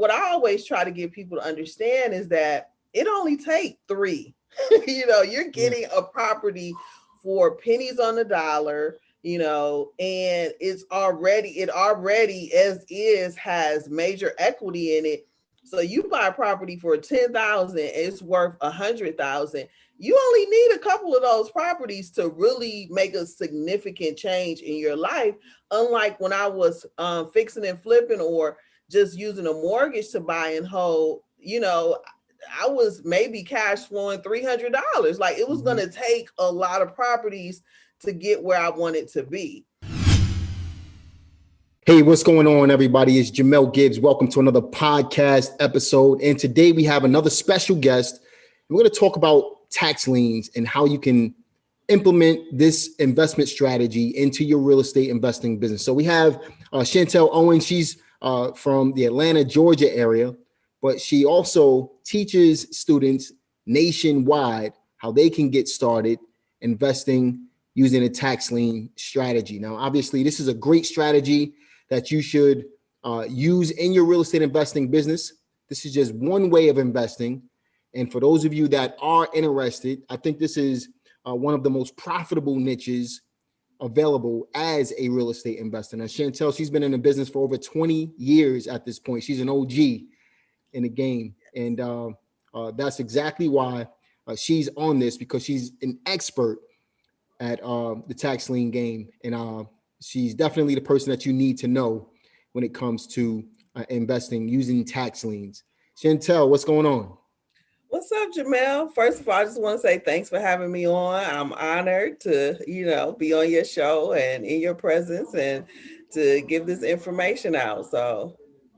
what I always try to get people to understand is that it only takes three. You're getting a property for pennies on the dollar, and it already as is has major equity in it. So you buy a property for 10,000, it's worth 100,000. You only need a couple of those properties to really make a significant change in your life. Unlike when I was fixing and flipping or just using a mortgage to buy and hold, I was maybe cash flowing $300. Like it was going to take a lot of properties to get where I wanted to be. Hey, what's going on, everybody? It's Jamel Gibbs. Welcome to another podcast episode. And today we have another special guest. We're going to talk about tax liens and how you can implement this investment strategy into your real estate investing business. So we have Chantelle Owens. She's from the Atlanta, Georgia area, but she also teaches students nationwide how they can get started investing using a tax lien strategy. Now, obviously, this is a great strategy that you should use in your real estate investing business. This is just one way of investing. And for those of you that are interested, I think this is one of the most profitable niches available as a real estate investor. Now, Chantelle, she's been in the business for over 20 years at this point. She's an OG in the game. And that's exactly why she's on this, because she's an expert at the tax lien game. And she's definitely the person that you need to know when it comes to investing using tax liens. Chantelle, what's going on? What's up, Jamel? First of all, I just want to say thanks for having me on. I'm honored to, be on your show and in your presence and to give this information out. So,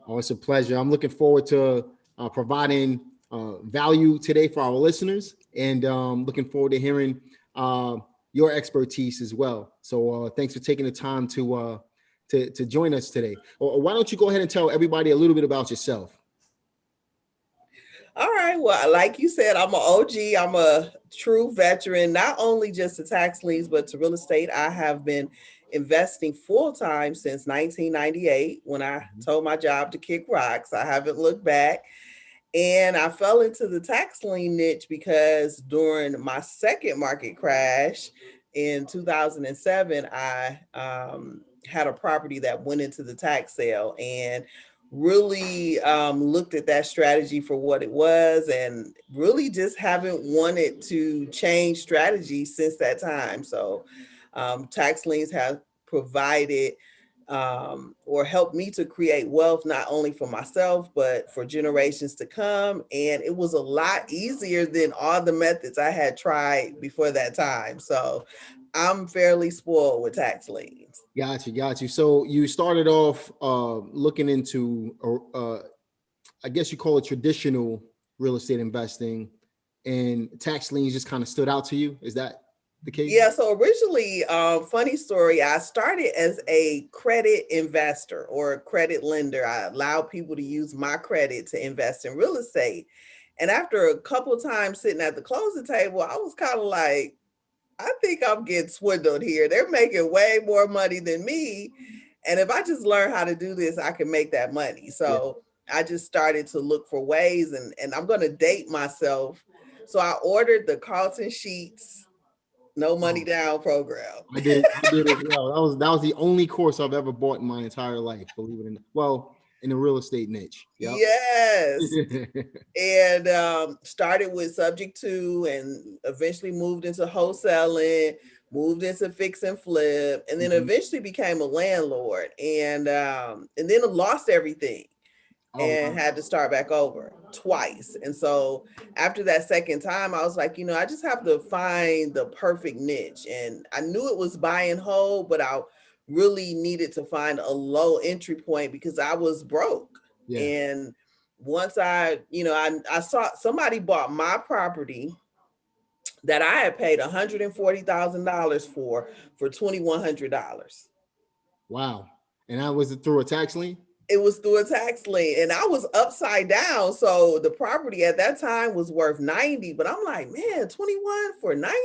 it's a pleasure. I'm looking forward to providing value today for our listeners, and looking forward to hearing your expertise as well. So thanks for taking the time to join us today. Or why don't you go ahead and tell everybody a little bit about yourself? All right. Well, like you said, I'm an OG. I'm a true veteran, not only just to tax liens, but to real estate. I have been investing full time since 1998 when I told my job to kick rocks. I haven't looked back. And I fell into the tax lien niche because during my second market crash in 2007, I had a property that went into the tax sale and really looked at that strategy for what it was and really just haven't wanted to change strategy since that time. So tax liens have provided or helped me to create wealth, not only for myself, but for generations to come. And it was a lot easier than all the methods I had tried before that time. So I'm fairly spoiled with tax liens. Got you. So you started off looking into, I guess you call it traditional real estate investing, and tax liens just kind of stood out to you. Is that the case? Yeah. So originally, funny story, I started as a credit investor or a credit lender. I allowed people to use my credit to invest in real estate. And after a couple of times sitting at the closing table, I was kind of like, I think I'm getting swindled here. They're making way more money than me. And if I just learn how to do this, I can make that money. So I just started to look for ways, and I'm going to date myself. So I ordered the Carlton Sheets No Money Down program. I did as well. That was the only course I've ever bought in my entire life, believe it or not. Well, in the real estate niche. Yep. Yes. And started with subject to, and eventually moved into wholesaling, moved into fix and flip, and then eventually became a landlord, and then lost everything and had to start back over twice. And so after that second time, I was like, I just have to find the perfect niche. And I knew it was buy and hold, but I really needed to find a low entry point because I was broke. Yeah. And once I saw somebody bought my property that I had paid $140,000 for $2,100. Wow. And that was through a tax lien? It was through a tax lien, and I was upside down. So the property at that time was worth 90, but I'm like, man, 21 for 90?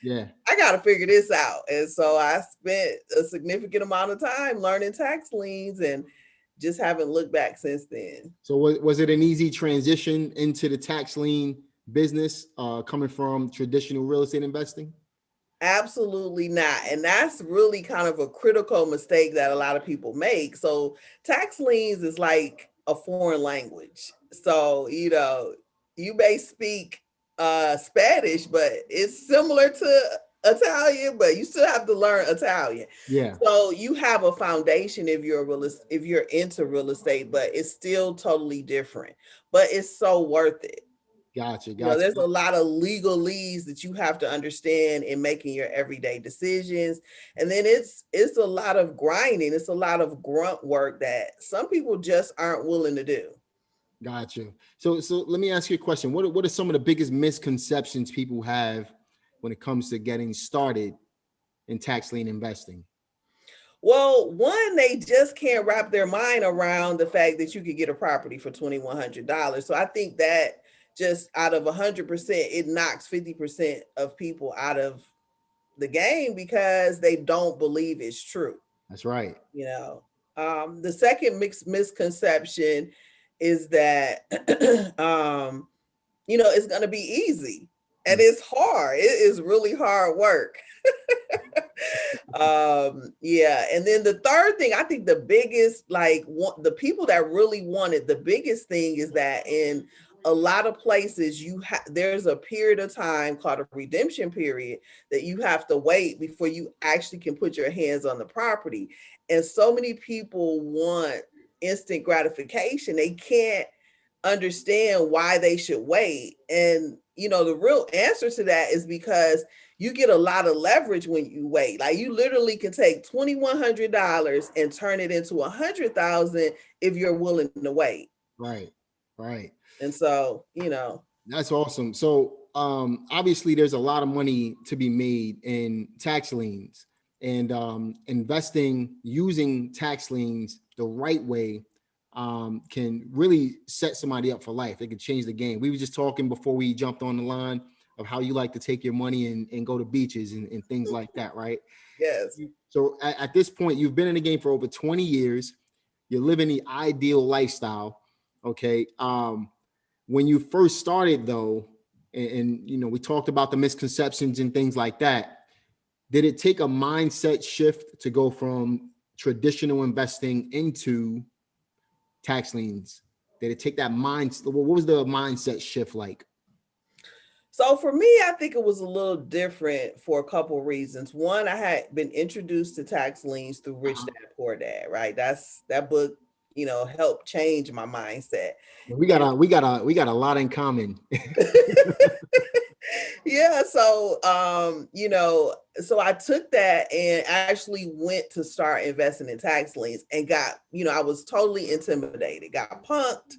Yeah. I got to figure this out. And so I spent a significant amount of time learning tax liens and just haven't looked back since then. So was it an easy transition into the tax lien business, coming from traditional real estate investing? Absolutely not. And that's really kind of a critical mistake that a lot of people make. So tax liens is like a foreign language. So, you may speak Spanish, but it's similar to Italian, but you still have to learn Italian. Yeah. So you have a foundation if you're into real estate, but it's still totally different. But it's so worth it. Gotcha. There's a lot of legalese that you have to understand in making your everyday decisions. And then it's a lot of grinding. It's a lot of grunt work that some people just aren't willing to do. Gotcha. So let me ask you a question. What are some of the biggest misconceptions people have when it comes to getting started in tax lien investing? Well, one, they just can't wrap their mind around the fact that you could get a property for $2,100. So I think that just out of 100%, it knocks 50% of people out of the game because they don't believe it's true. That's right. The second misconception is that, it's going to be easy, and it's hard. It is really hard work. Yeah. And then the third thing, I think the biggest, the people that really want it, the biggest thing is that in a lot of places there's a period of time called a redemption period that you have to wait before you actually can put your hands on the property. And so many people want instant gratification. They can't understand why they should wait. And the real answer to that is because you get a lot of leverage when you wait. Like, you literally can take $2,100 and turn it into $100,000 if you're willing to wait. Right. And so, that's awesome. So obviously there's a lot of money to be made in tax liens, and investing using tax liens the right way can really set somebody up for life. It can change the game. We were just talking before we jumped on the line of how you like to take your money and go to beaches and things like that, right? Yes. So at this point, you've been in the game for over 20 years. You're living the ideal lifestyle. Okay. When you first started though, and we talked about the misconceptions and things like that, did it take a mindset shift to go from traditional investing into tax liens? Did it take that mindset? What was the mindset shift like? So for me, I think it was a little different for a couple of reasons. One, I had been introduced to tax liens through Rich Dad Poor Dad, right? That book, helped change my mindset. We got a lot in common. Yeah. So, so I took that and actually went to start investing in tax liens and got, I was totally intimidated, got punked,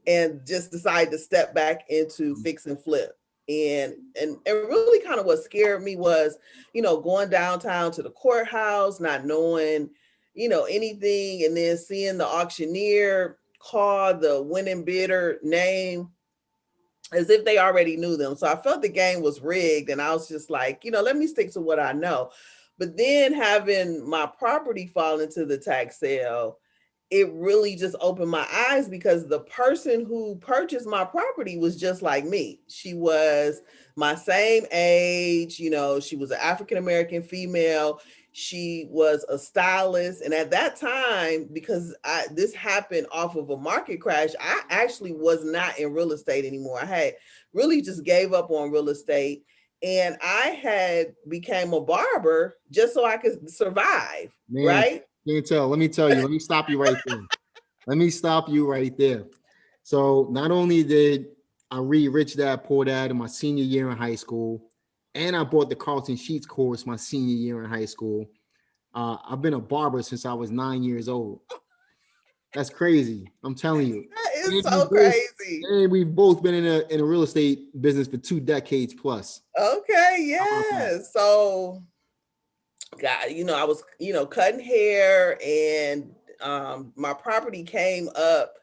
and just decided to step back into fix and flip. And really kind of what scared me was, going downtown to the courthouse, not knowing, anything, and then seeing the auctioneer call the winning bidder name as if they already knew them. So I felt the game was rigged, and I was just like, let me stick to what I know. But then having my property fall into the tax sale, it really just opened my eyes because the person who purchased my property was just like me. She was my same age, she was an African-American female. She was a stylist. And at that time, because this happened off of a market crash, I actually was not in real estate anymore. I had really just gave up on real estate. And I had became a barber just so I could survive, Man, right? Chantel, let me stop you right there. So not only did I read Rich Dad Poor Dad in my senior year in high school, and I bought the Carlton Sheets course my senior year in high school, I've been a barber since I was 9 years old. That's crazy. I'm telling you. That is so crazy. And we've both been in a real estate business for 2 decades plus. Okay, yeah. So, God, I was, cutting hair, and my property came up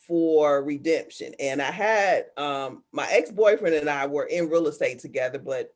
for redemption. And I had my ex-boyfriend and I were in real estate together, but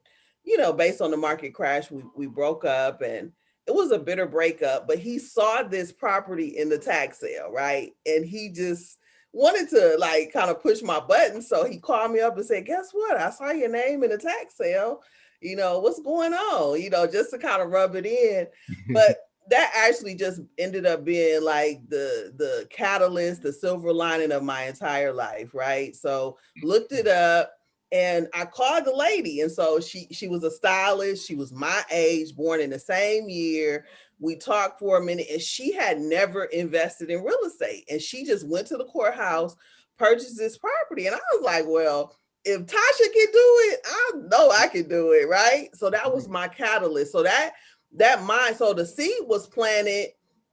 based on the market crash, we broke up. And it was a bitter breakup, but he saw this property in the tax sale, right? And he just wanted to like kind of push my button. So he called me up and said, guess what? I saw your name in the tax sale. What's going on? Just to kind of rub it in. But that actually just ended up being like the catalyst, the silver lining of my entire life, right? So looked it up. And I called the lady. And so she was a stylist. She was my age, born in the same year. We talked for a minute, and she had never invested in real estate. And she just went to the courthouse, purchased this property. And I was like, well, if Tasha can do it, I know I can do it, right? So that was my catalyst. So so the seed was planted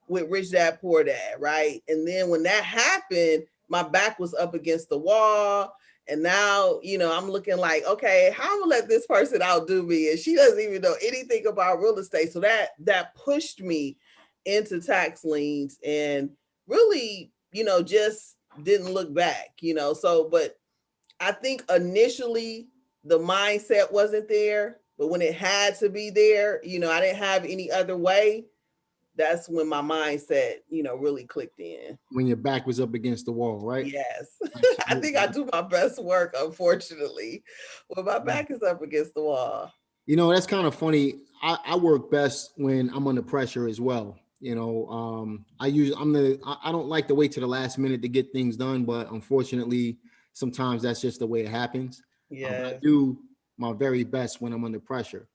with Rich Dad Poor Dad, right? And then when that happened, my back was up against the wall. And now, I'm looking like, okay, how am I gonna let this person outdo me? And she doesn't even know anything about real estate. So that pushed me into tax liens and really, just didn't look back, So, but I think initially the mindset wasn't there, but when it had to be there, I didn't have any other way. That's when my mindset, really clicked in. When your back was up against the wall, right? Yes. I think I do my best work, unfortunately, when my back is up against the wall. That's kind of funny. I work best when I'm under pressure as well. I don't like to wait to the last minute to get things done, but unfortunately, sometimes that's just the way it happens. Yeah. I do my very best when I'm under pressure.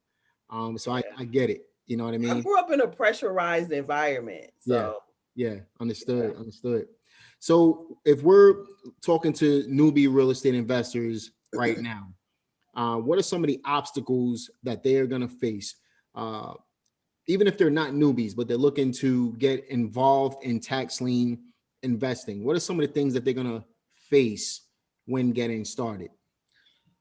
So I get it. You know what I mean? I grew up in a pressurized environment. So yeah. Understood. So if we're talking to newbie real estate investors right now, what are some of the obstacles that they're going to face? Even if they're not newbies, but they're looking to get involved in tax lien investing. What are some of the things that they're going to face when getting started?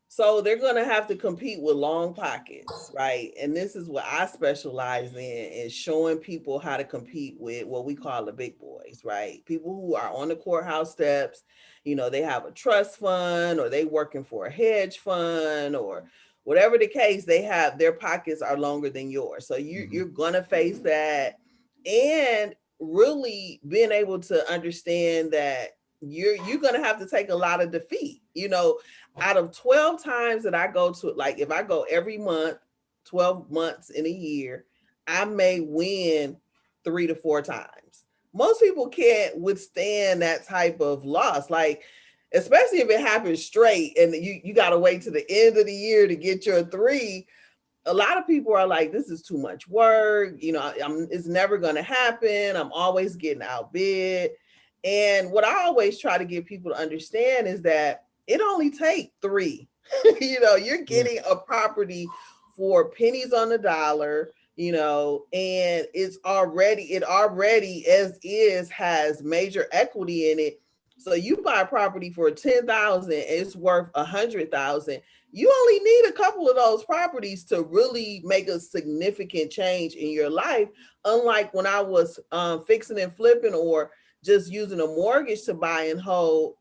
So they're going to have to compete with long pockets, right? And this is what I specialize in, is showing people how to compete with what we call the big boys, right? People who are on the courthouse steps, they have a trust fund, or they working for a hedge fund, or whatever the case, their pockets are longer than yours. So you're going to face that, and really being able to understand that you're going to have to take a lot of defeat. Out of 12 times that I go to, like if I go every month, 12 months in a year, I may win 3 to 4 times. Most people can't withstand that type of loss, like especially if it happens straight and you got to wait to the end of the year to get your 3. A lot of people are like, this is too much work. It's never going to happen. I'm always getting outbid. And what I always try to get people to understand is that it only takes 3. You're getting a property for pennies on the dollar, and it already as is has major equity in it. So you buy a property for 10,000, it's worth 100,000. You only need a couple of those properties to really make a significant change in your life. Unlike when I was fixing and flipping, or just using a mortgage to buy and hold,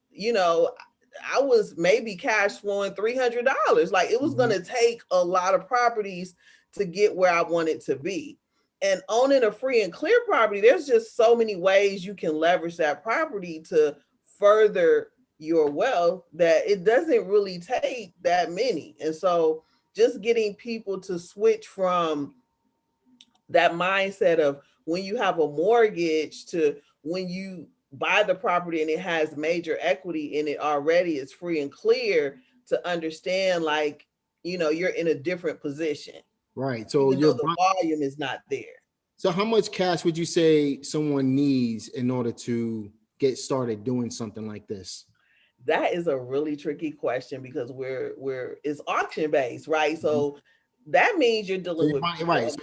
I was maybe cash flowing $300. Like it was going to take a lot of properties to get where I wanted to be. And owning a free and clear property, there's just so many ways you can leverage that property to further your wealth that it doesn't really take that many. And so just getting people to switch from that mindset of when you have a mortgage to when you buy the property and it has major equity in it already, it's free and clear, to understand like, you're in a different position. Right. So the volume is not there. So how much cash would you say someone needs in order to get started doing something like this? That is a really tricky question because it's auction based, right? So that means you're dealing with emotions,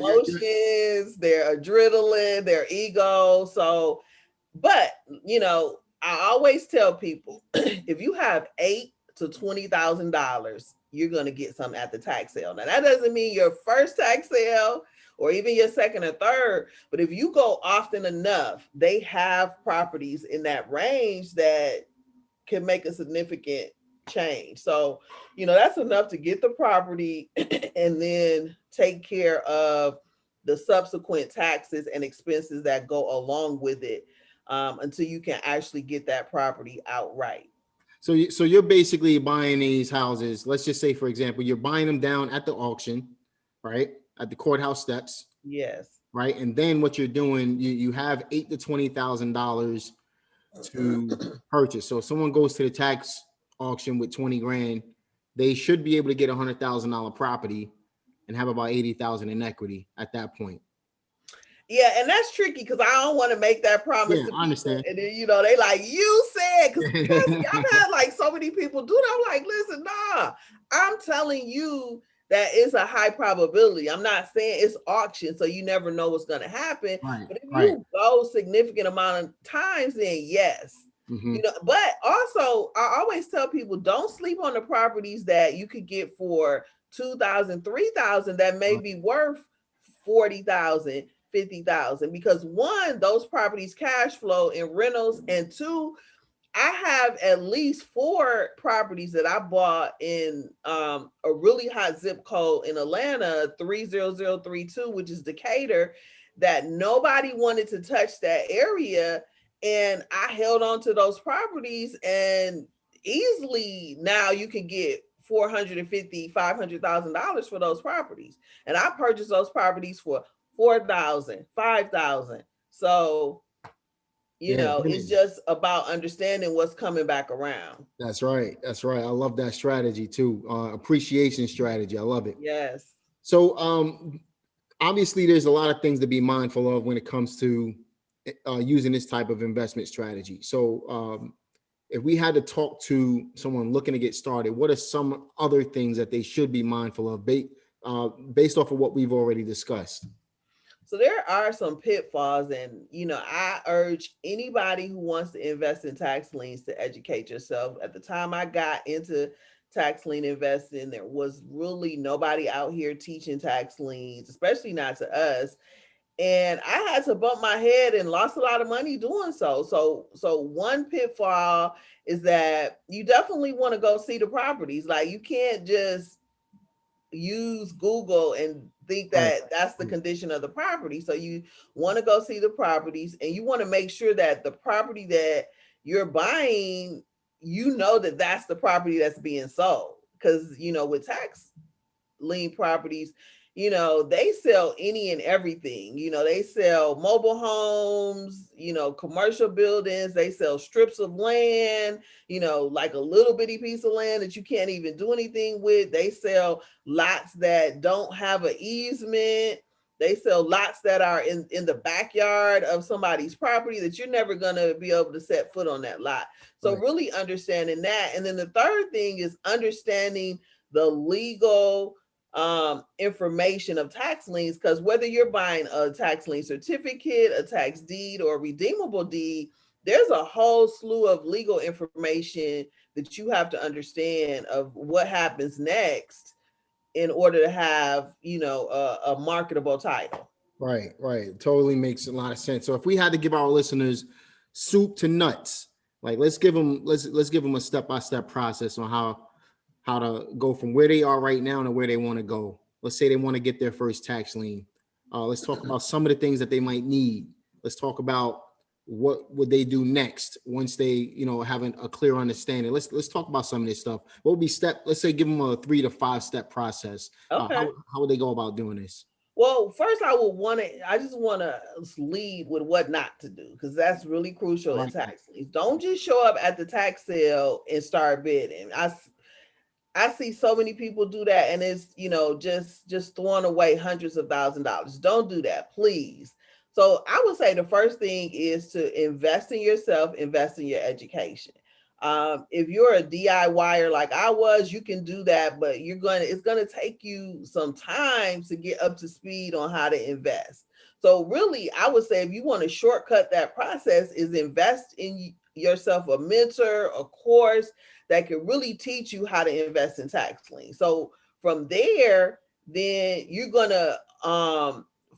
their adrenaline, their ego. So, but I always tell people, if you have $8,000 to $20,000, you're going to get some at the tax sale. Now that doesn't mean your first tax sale or even your second or third, but if you go often enough, they have properties in that range that can make a significant change. So, that's enough to get the property and then take care of the subsequent taxes and expenses that go along with it, until you can actually get that property outright. So you're basically buying these houses. Let's just say, for example, you're buying them down at the auction, right? At the courthouse steps, Yes. right? And then what you're doing, you have $8,000 to $20,000 to purchase. So if someone goes to the tax auction with 20 grand, they should be able to get $100,000 property and have about 80,000 in equity at that point. Yeah, and that's tricky because I don't want to make that promise Yeah, to I people. understand. And then, they like, you said, because I've had like so many people do that. I'm like, listen, nah, I'm telling you that it's a high probability. I'm not saying it's auction, so you never know what's going to happen. Right, But if right. you go significant amount of times, then yes. But also I always tell people, don't sleep on the properties that you could get for 2,000, 3,000 that may be worth 40,000, 50,000, because one, those properties cash flow in rentals, and two, I have at least 4 properties that I bought in a really hot zip code in Atlanta, 30032, which is Decatur, that nobody wanted to touch that area. And I held on to those properties, and easily now you can get $450,000, $500,000 for those properties. And I purchased those properties for 4,000, 5,000. So it's just about understanding what's coming back around. That's right. That's right. I love that strategy too. Appreciation strategy. I love it. Yes. So obviously there's a lot of things to be mindful of when it comes to using this type of investment strategy. So if we had to talk to someone looking to get started, what are some other things that they should be mindful of based off of what we've already discussed? So there are some pitfalls, and I urge anybody who wants to invest in tax liens to educate yourself. At the time I got into tax lien investing, there was really nobody out here teaching tax liens, especially not to us. And I had to bump my head and lost a lot of money doing so. So one pitfall is that you definitely want to go see the properties. Like, you can't just use Google and think that that's the condition of the property. So you want to go see the properties, and you want to make sure that the property that you're buying, that that's the property that's being sold. Because with tax lien properties, they sell any and everything. They sell mobile homes, commercial buildings, they sell strips of land, like a little bitty piece of land that you can't even do anything with. They sell lots that don't have an easement. They sell lots that are in the backyard of somebody's property that you're never going to be able to set foot on that lot. So really understanding that. And then the third thing is understanding the legal information of tax liens, because whether you're buying a tax lien certificate, a tax deed, or a redeemable deed, there's a whole slew of legal information that you have to understand of what happens next in order to have a marketable title. Right. Totally makes a lot of sense. So if we had to give our listeners soup to nuts, like let's give them a step-by-step process on how to go from where they are right now to where they want to go. Let's say they want to get their first tax lien. Let's talk about some of the things that they might need. Let's talk about what would they do next once they, have a clear understanding. Let's talk about some of this stuff. What would be let's say give them a 3 to 5 step process. Okay. How would they go about doing this? Well, first I just want to lead with what not to do, because that's really crucial in tax liens. Don't just show up at the tax sale and start bidding. I see so many people do that, and it's, just throwing away hundreds of $1,000s. Don't do that, please. So I would say the first thing is to invest in yourself, invest in your education. If you're a DIYer like I was, you can do that, but it's going to take you some time to get up to speed on how to invest. So really, I would say if you want to shortcut that process, is invest in yourself a mentor, a course that can really teach you how to invest in tax liens. So from there, then you're going to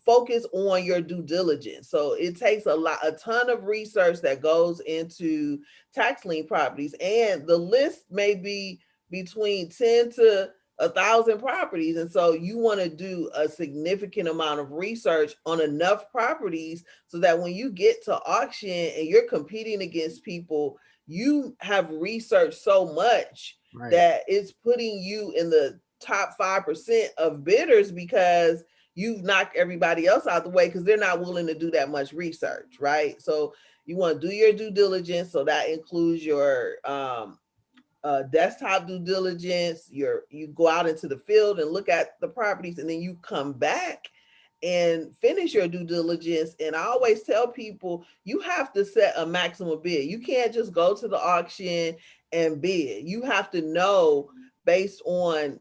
focus on your due diligence. So it takes a ton of research that goes into tax lien properties, and the list may be between 10 to 1,000 properties. And so you want to do a significant amount of research on enough properties so that when you get to auction and you're competing against people, you have researched so much that it's putting you in the top 5% of bidders because you've knocked everybody else out the way because they're not willing to do that much research, right? So you want to do your due diligence. So that includes your desktop due diligence. You go out into the field and look at the properties, and then you come back and finish your due diligence. And I always tell people, you have to set a maximum bid. You can't just go to the auction and bid. You have to know, based on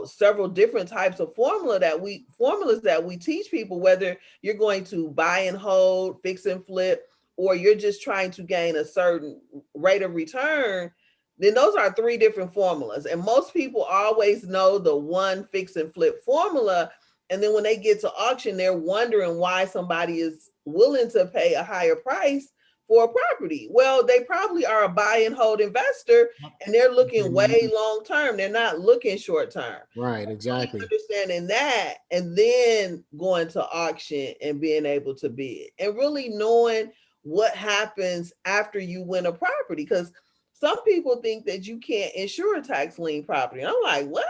several different types of formulas that we teach people, whether you're going to buy and hold, fix and flip, or you're just trying to gain a certain rate of return. Then those are 3 different formulas. And most people always know the one fix and flip formula. And then when they get to auction, they're wondering why somebody is willing to pay a higher price for a property. Well, they probably are a buy and hold investor, and they're looking way long term. They're not looking short term. Right, exactly. Understanding that, and then going to auction and being able to bid, and really knowing what happens after you win a property. Because some people think that you can't insure a tax lien property. I'm like, what?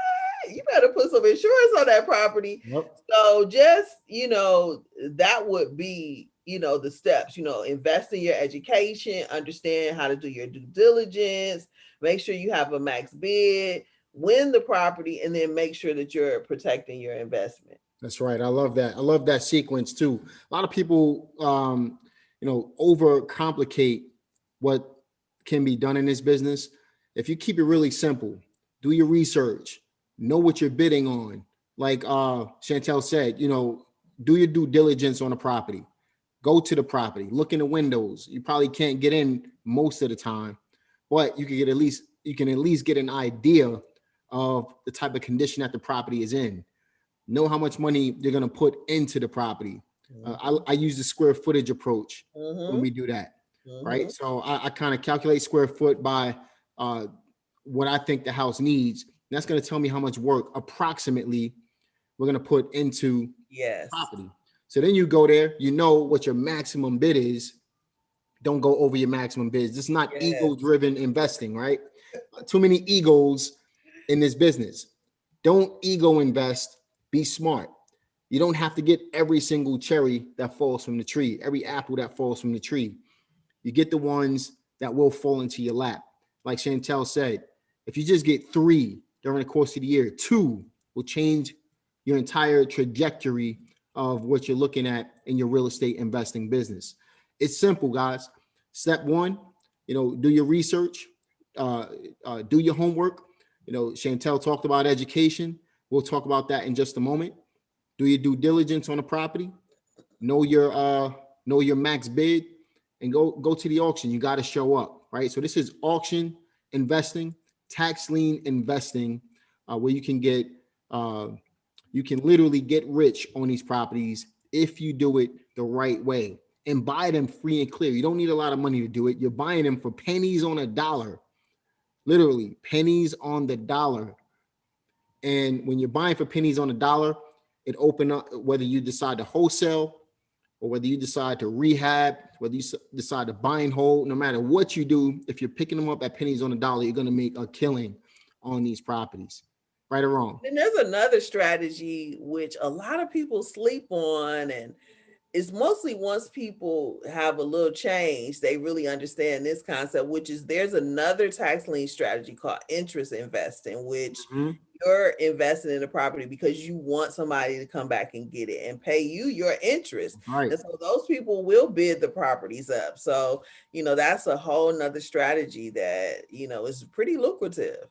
You better put some insurance on that property. Yep. So just, that would be, the steps, invest in your education, understand how to do your due diligence, make sure you have a max bid, win the property, and then make sure that you're protecting your investment. That's right. I love that. I love that sequence too. A lot of people, overcomplicate what can be done in this business. If you keep it really simple, do your research, know what you're bidding on. Like Chantelle said, do your due diligence on a property. Go to the property, look in the windows. You probably can't get in most of the time, but you can at least get an idea of the type of condition that the property is in. Know how much money you're going to put into the property. I use the square footage approach when we do that. Right. So I kind of calculate square foot by what I think the house needs. That's going to tell me how much work approximately we're going to put into property. So then you go there, you know what your maximum bid is. Don't go over your maximum bid. It's not ego-driven investing, right? Too many egos in this business. Don't ego invest. Be smart. You don't have to get every single cherry that falls from the tree, every apple that falls from the tree. You get the ones that will fall into your lap. Like Chantelle said, if you just get 3 during the course of the year, 2 will change your entire trajectory of what you're looking at in your real estate investing business. It's simple, guys. Step 1, do your research, do your homework. Chantelle talked about education. We'll talk about that in just a moment. Do your due diligence on the property. Know your max bid, and go to the auction. You got to show up, right? So this is auction investing, tax lien investing, where you can literally get rich on these properties if you do it the right way and buy them free and clear. You don't need a lot of money to do it. You're buying them for pennies on a dollar, literally pennies on the dollar. And when you're buying for pennies on a dollar, it opens up, whether you decide to wholesale or whether you decide to rehab, whether you decide to buy and hold, no matter what you do, if you're picking them up at pennies on a dollar, you're going to make a killing on these properties. Right or wrong? And there's another strategy which a lot of people sleep on, and it's mostly once people have a little change, they really understand this concept, which is there's another tax lien strategy called interest investing, which you're investing in the property because you want somebody to come back and get it and pay you your interest. Right. And so those people will bid the properties up. So, that's a whole nother strategy that, is pretty lucrative.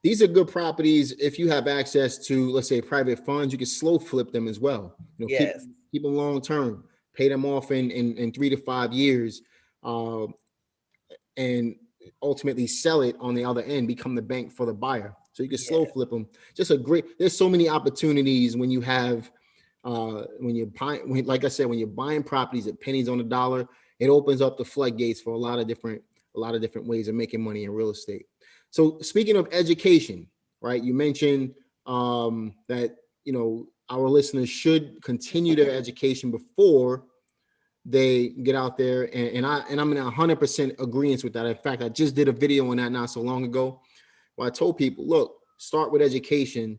These are good properties. If you have access to, let's say, private funds, you can slow flip them as well. Keep them long term, pay them off in 3 to 5 years, and ultimately sell it on the other end, become the bank for the buyer. So you can slow flip them. There's so many opportunities when you have, when you're buying properties at pennies on the dollar, it opens up the floodgates for a lot of different ways of making money in real estate. So speaking of education, right, you mentioned that, our listeners should continue their education before they get out there. And I'm in 100% agreement with that. In fact, I just did a video on that not so long ago where I told people, look, start with education,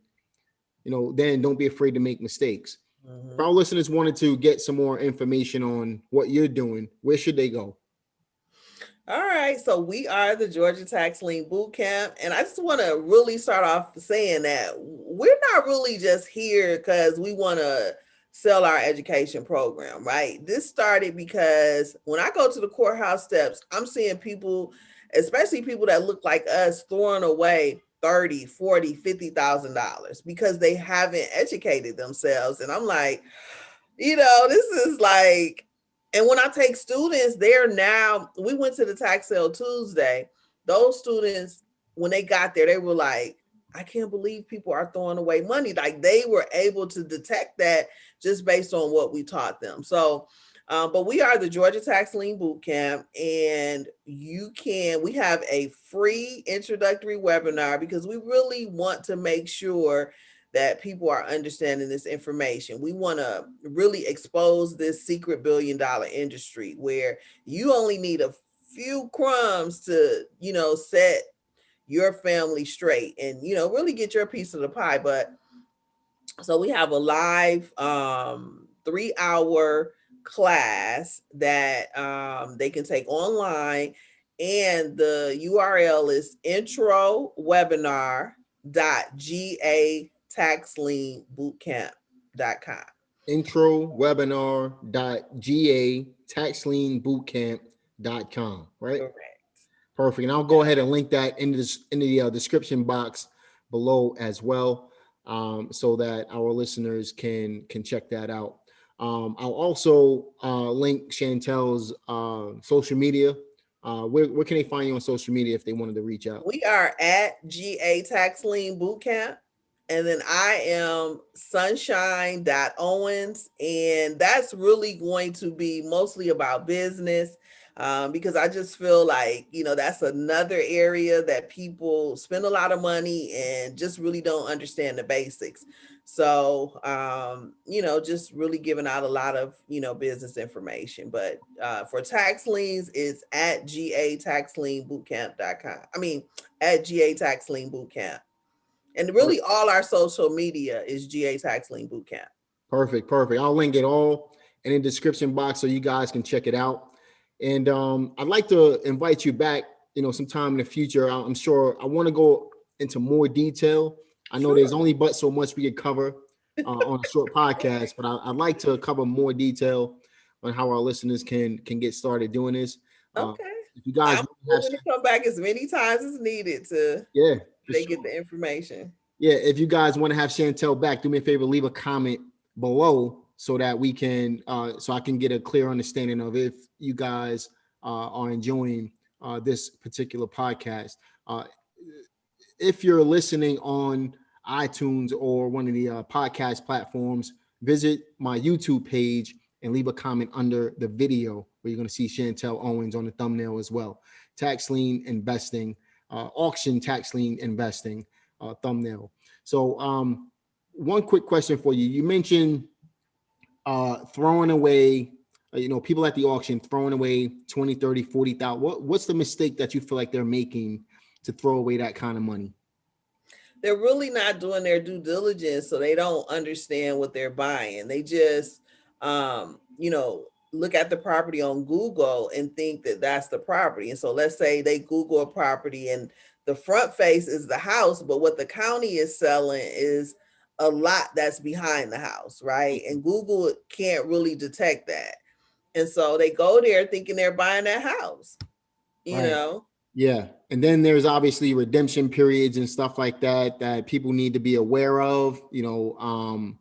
then don't be afraid to make mistakes. If our listeners wanted to get some more information on what you're doing, where should they go? All right, so we are the Georgia Tax Lien Bootcamp, and I just want to really start off saying that we're not really just here because we want to sell our education program, right? This started because when I go to the courthouse steps, I'm seeing people, especially people that look like us, throwing away $30, $40, $50,000 because they haven't educated themselves. And I'm like, this is like, and when I take students, we went to the tax sale Tuesday. Those students, when they got there, they were like, I can't believe people are throwing away money. Like they were able to detect that just based on what we taught them. So, but we are the Georgia Tax Lien Bootcamp, and we have a free introductory webinar because we really want to make sure that people are understanding this information. We want to really expose this secret $1 billion industry where you only need a few crumbs to, set your family straight and, really get your piece of the pie. But so we have a live 3-hour class that they can take online. And the URL is introwebinar.gataxlienbootcamp.com. Introwebinar.gataxlienbootcamp.com, right? Correct. Perfect. And I'll go ahead and link that in the description box below as well, so that our listeners can check that out. I'll also link Chantelle's social media. Where can they find you on social media if they wanted to reach out? We are at GA Tax Lien Bootcamp. And then I am sunshine.owens. And that's really going to be mostly about business, because I just feel like, that's another area that people spend a lot of money and just really don't understand the basics. So, just really giving out a lot of, business information. But for tax liens, it's at gataxlienbootcamp.com. I mean, at GA Tax Lien Bootcamp. And really all our social media is GA Tax Lien Bootcamp. Perfect. I'll link it all in the description box so you guys can check it out. And I'd like to invite you back, sometime in the future. I'm sure I want to go into more detail. I know there's only but so much we could cover on a short podcast, but I'd like to cover more detail on how our listeners can get started doing this. Okay. If you guys I'm willing to come back as many times as needed to get the information. Yeah, if you guys want to have Chantelle back, do me a favor, leave a comment below so that we can, so I can get a clear understanding of if you guys are enjoying this particular podcast. If you're listening on iTunes or one of the podcast platforms, visit my YouTube page and leave a comment under the video where you're going to see Chantelle Owens on the thumbnail as well. Tax Lien Investing, auction Tax Lien Investing thumbnail. So one quick question for you. You mentioned throwing away, people at the auction throwing away 20, 30, 40,000. What's the mistake that you feel like they're making to throw away that kind of money? They're really not doing their due diligence, so they don't understand what they're buying. They just, look at the property on Google and think that that's the property. And so let's say they Google a property and the front face is the house, but what the county is selling is a lot that's behind the house, right? And Google can't really detect that. And so they go there thinking they're buying that house, you know? Yeah. And then there's obviously redemption periods and stuff like that people need to be aware of, all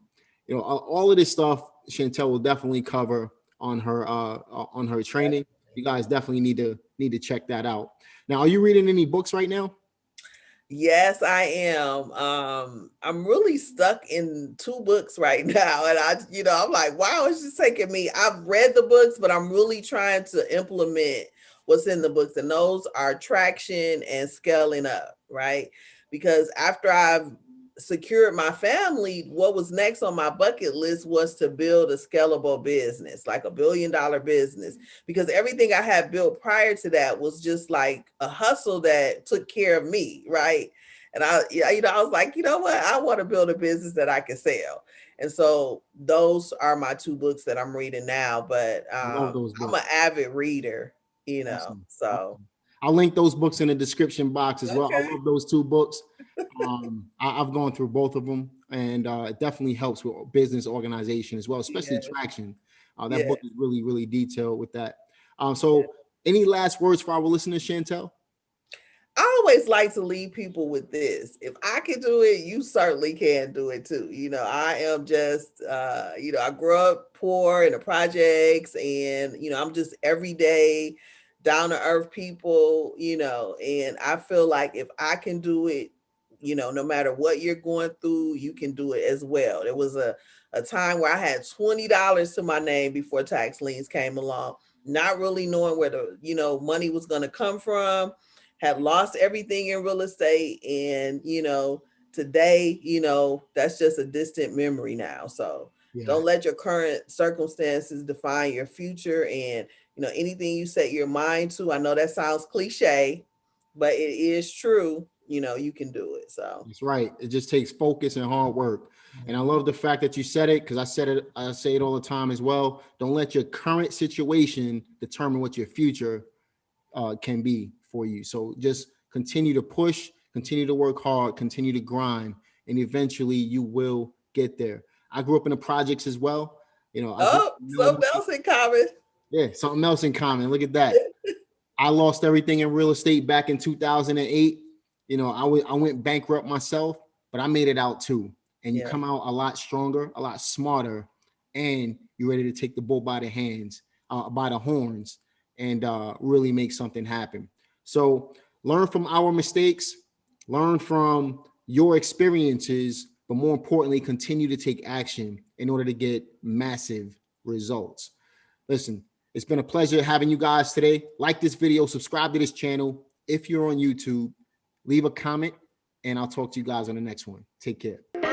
of this stuff Chantelle will definitely cover on her training. You guys definitely need to check that out. Now, are you reading any books right now? Yes, I am. I'm really stuck in 2 books right now. And I'm like, wow, it's just taking me. I've read the books, but I'm really trying to implement what's in the books. And those are Traction and Scaling Up, right? Because after I've secured my family, what was next on my bucket list was to build a scalable business, like $1 billion business, because everything I had built prior to that was just like a hustle that took care of me, right? And I was like, you know what? I want to build a business that I can sell. And so those are my two books that I'm reading now. But I love those I'm books. an avid reader, Awesome. so. Awesome. I'll link those books in the description box as well. I Okay. love those two books. I've gone through both of them, and it definitely helps with business organization as well, especially Yeah. traction. That Yeah. book is really, really detailed with that. So any last words for our listeners, Chantelle? I always like to leave people with this. If I can do it, you certainly can do it too. I am just, I grew up poor in the projects, and, I'm just everyday down to earth people, and I feel like if I can do it, no matter what you're going through, you can do it as well. There was a time where I had $20 to my name before tax liens came along, not really knowing where the, money was going to come from, had lost everything in real estate. And, today, that's just a distant memory now. So Yeah, don't let your current circumstances define your future. And, anything you set your mind to, I know that sounds cliche, but it is true. You can do it. So that's right. It just takes focus and hard work. And I love the fact that you said it, because I say it all the time as well. Don't let your current situation determine what your future can be for you. So just continue to push, continue to work hard, continue to grind, and eventually you will get there. I grew up in the projects as well. I grew up oh, in something Millbrook. else in common. Yeah, something else in common. Look at that. I lost everything in real estate back in 2008. I went bankrupt myself, but I made it out too. And you Yeah. come out a lot stronger, a lot smarter, and you're ready to take the bull by the hands, by the horns, and really make something happen. So learn from our mistakes, learn from your experiences, but more importantly, continue to take action in order to get massive results. Listen, it's been a pleasure having you guys today. Like this video, subscribe to this channel. If you're on YouTube, leave a comment, and I'll talk to you guys on the next one. Take care.